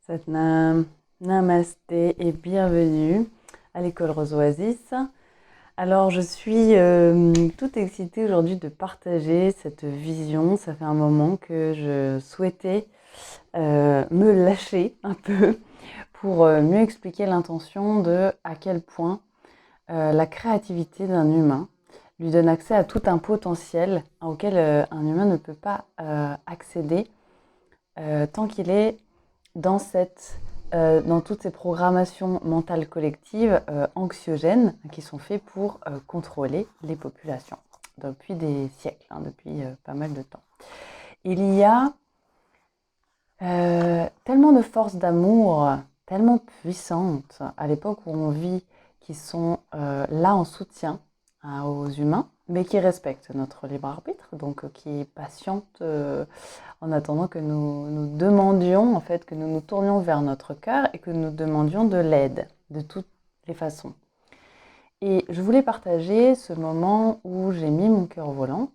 Satnam, Namasté et bienvenue à l'école Rose Oasis. Alors je suis toute excitée aujourd'hui de partager cette vision. Ça fait un moment que je souhaitais me lâcher un peu pour mieux expliquer l'intention de à quel point la créativité d'un humain lui donne accès à tout un potentiel auquel un humain ne peut pas accéder tant qu'il est dans, dans toutes ces programmations mentales collectives anxiogènes qui sont faites pour contrôler les populations depuis des siècles, depuis pas mal de temps. Il y a tellement de forces d'amour, tellement puissantes à l'époque où on vit, qui sont là en soutien aux humains, mais qui respectent notre libre arbitre, donc qui patientent en attendant que nous demandions, en fait, que nous nous tournions vers notre cœur et que nous demandions de l'aide de toutes les façons. Et je voulais partager ce moment où j'ai mis mon cœur au volant.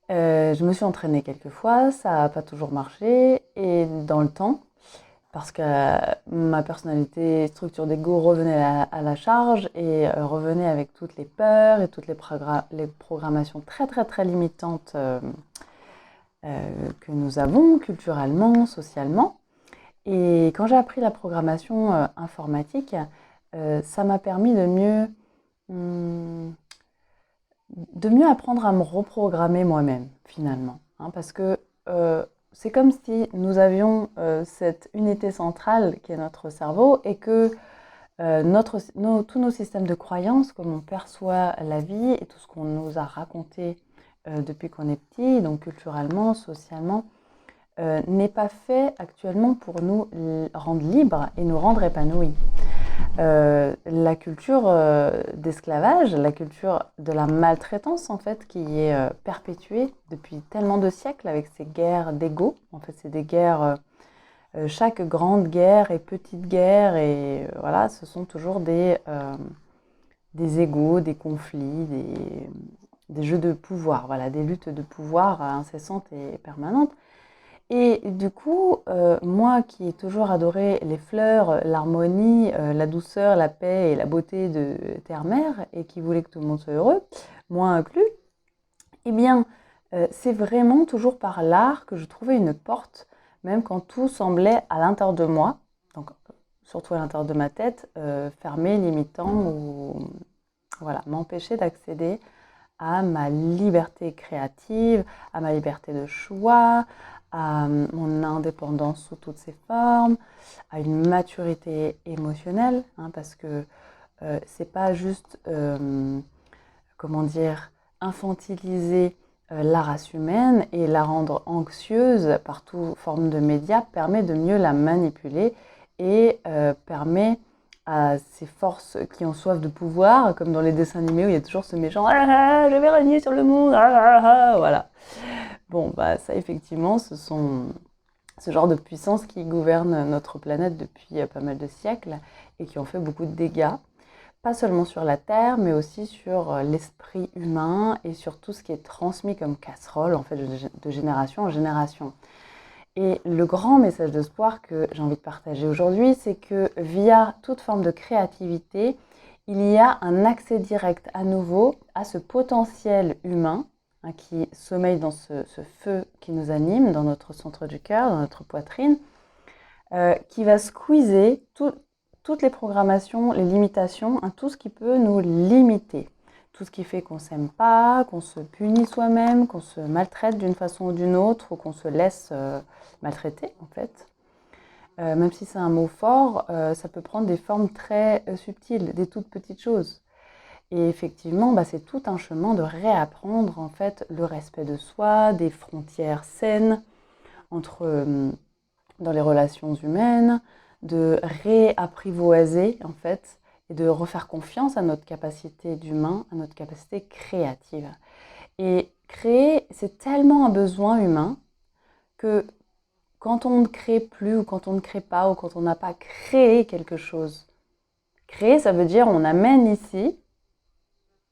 Je me suis entraînée quelques fois, ça n'a pas toujours marché, et dans le temps, parce que ma personnalité, structure d'ego revenait à la charge et revenait avec toutes les peurs et toutes les programmations très très très limitantes que nous avons culturellement, socialement. Et quand j'ai appris la programmation informatique, ça m'a permis hum, de mieux apprendre à me reprogrammer moi-même, finalement. Parce que c'est comme si nous avions cette unité centrale qui est notre cerveau et que tous nos systèmes de croyances, comme on perçoit la vie et tout ce qu'on nous a raconté depuis qu'on est petit, donc culturellement, socialement, n'est pas fait actuellement pour nous rendre libres et nous rendre épanouis. La culture d'esclavage, la culture de la maltraitance en fait, qui est perpétuée depuis tellement de siècles avec ces guerres d'ego. En fait, c'est des guerres, chaque grande guerre et petite guerre, et voilà, ce sont toujours des égos, des conflits, des jeux de pouvoir, voilà, des luttes de pouvoir incessantes et permanentes. Et du coup, moi qui ai toujours adoré les fleurs, l'harmonie, la douceur, la paix et la beauté de terre-mère, et qui voulait que tout le monde soit heureux, moi inclus, eh bien, c'est vraiment toujours par l'art que je trouvais une porte, même quand tout semblait à l'intérieur de moi, donc surtout à l'intérieur de ma tête, fermé, limitant, ou voilà, m'empêcher d'accéder à ma liberté créative, à ma liberté de choix, à mon indépendance sous toutes ses formes, à une maturité émotionnelle, parce que c'est pas juste, comment dire, infantiliser la race humaine et la rendre anxieuse par toute forme de médias permet de mieux la manipuler et permet à ces forces qui ont soif de pouvoir, comme dans les dessins animés où il y a toujours ce méchant ah, je vais régner sur le monde, voilà. Bon, bah ça effectivement, ce sont ce genre de puissances qui gouvernent notre planète depuis pas mal de siècles et qui ont fait beaucoup de dégâts, pas seulement sur la Terre, mais aussi sur l'esprit humain et sur tout ce qui est transmis comme casserole, en fait, de génération en génération. Et le grand message d'espoir que j'ai envie de partager aujourd'hui, c'est que via toute forme de créativité, il y a un accès direct à nouveau à ce potentiel humain qui sommeille dans ce feu qui nous anime, dans notre centre du cœur, dans notre poitrine, qui va squeezer toutes les programmations, les limitations, tout ce qui peut nous limiter. Tout ce qui fait qu'on ne s'aime pas, qu'on se punit soi-même, qu'on se maltraite d'une façon ou d'une autre, ou qu'on se laisse maltraiter en fait. Même si c'est un mot fort, ça peut prendre des formes très subtiles, des toutes petites choses. Et effectivement, c'est tout un chemin de réapprendre en fait le respect de soi, des frontières saines entre dans les relations humaines, de réapprivoiser en fait et de refaire confiance à notre capacité d'humain, à notre capacité créative. Et créer, c'est tellement un besoin humain que quand on ne crée plus ou quand on ne crée pas ou quand on n'a pas créé quelque chose, créer, ça veut dire on amène ici,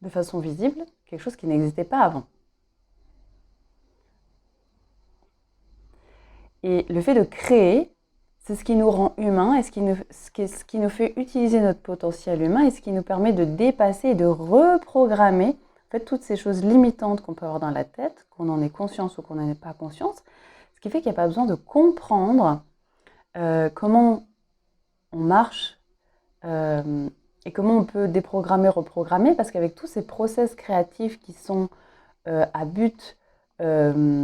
de façon visible, quelque chose qui n'existait pas avant. Et le fait de créer, c'est ce qui nous rend humains et ce qui nous fait utiliser notre potentiel humain et ce qui nous permet de dépasser et de reprogrammer en fait, toutes ces choses limitantes qu'on peut avoir dans la tête, qu'on en ait conscience ou qu'on n'en ait pas conscience, ce qui fait qu'il n'y a pas besoin de comprendre comment on marche et comment on peut déprogrammer, reprogrammer, parce qu'avec tous ces process créatifs qui sont à but d'une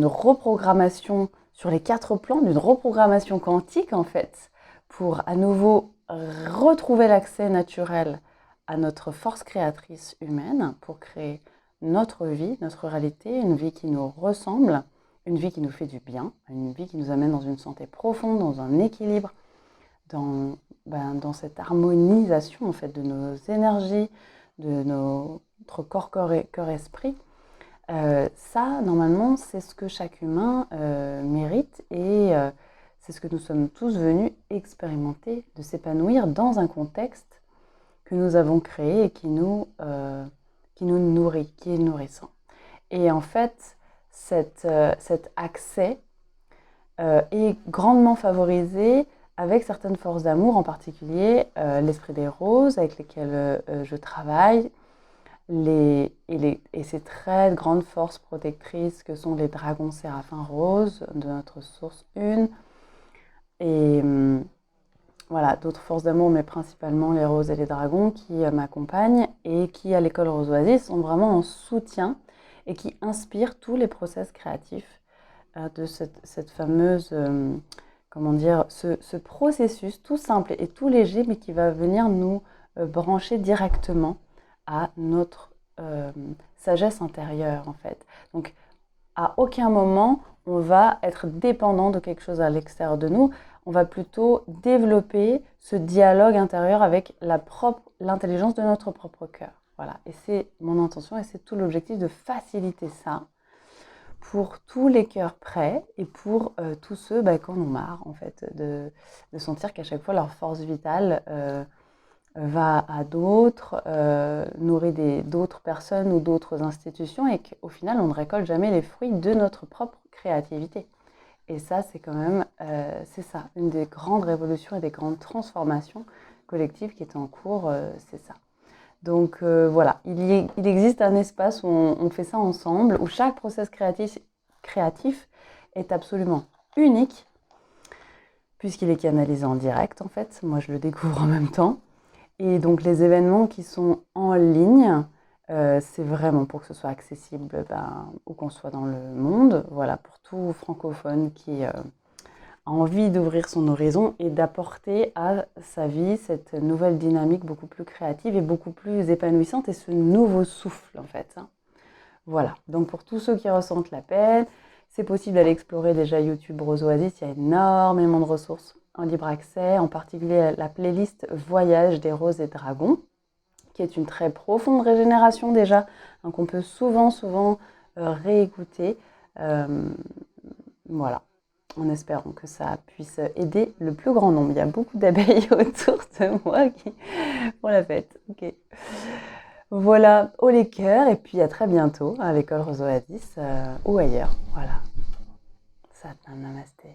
reprogrammation sur les 4 plans, d'une reprogrammation quantique en fait, pour à nouveau retrouver l'accès naturel à notre force créatrice humaine, pour créer notre vie, notre réalité, une vie qui nous ressemble, une vie qui nous fait du bien, une vie qui nous amène dans une santé profonde, dans un équilibre, dans cette harmonisation en fait, de nos énergies, de notre corps, cœur-esprit. Ça, normalement, c'est ce que chaque humain mérite et c'est ce que nous sommes tous venus expérimenter, de s'épanouir dans un contexte que nous avons créé et qui nous nourrit, qui est nourrissant. Et en fait, cet accès est grandement favorisé avec certaines forces d'amour, en particulier l'esprit des roses avec lesquelles je travaille, et ces très grandes forces protectrices que sont les dragons séraphins roses de notre source 1. Et voilà, d'autres forces d'amour, mais principalement les roses et les dragons qui m'accompagnent et qui, à l'école Rose Oasis, sont vraiment en soutien et qui inspirent tous les process créatifs de cette fameuse, comment dire, ce processus tout simple et tout léger, mais qui va venir nous brancher directement à notre sagesse intérieure, en fait. Donc, à aucun moment, on va être dépendant de quelque chose à l'extérieur de nous. On va plutôt développer ce dialogue intérieur avec l'intelligence de notre propre cœur. Voilà. Et c'est mon intention et c'est tout l'objectif de faciliter ça pour tous les cœurs prêts et pour tous ceux qui en ont marre, en fait, de sentir qu'à chaque fois leur force vitale va à d'autres, nourrit d'autres personnes ou d'autres institutions et qu'au final, on ne récolte jamais les fruits de notre propre créativité. Et ça, c'est quand même, c'est ça, une des grandes révolutions et des grandes transformations collectives qui est en cours, c'est ça. Donc voilà, il existe un espace où on fait ça ensemble, où chaque process créatif est absolument unique, puisqu'il est canalisé en direct en fait. Moi, je le découvre en même temps. Et donc les événements qui sont en ligne, c'est vraiment pour que ce soit accessible où qu'on soit dans le monde. Voilà, pour tout francophone qui a envie d'ouvrir son horizon et d'apporter à sa vie cette nouvelle dynamique beaucoup plus créative et beaucoup plus épanouissante et ce nouveau souffle en fait. Voilà, donc pour tous ceux qui ressentent l'appel, c'est possible d'aller explorer déjà YouTube Rose Oasis, il y a énormément de ressources en libre accès, en particulier la playlist Voyage des roses et dragons, qui est une très profonde régénération déjà, hein, qu'on peut souvent réécouter. Voilà, en espérant que ça puisse aider le plus grand nombre. Il y a beaucoup d'abeilles autour de moi qui font la fête. Ok. Voilà, haut les cœurs, et puis à très bientôt à l'école Rose Oasis ou ailleurs. Voilà. Satnam Namasté.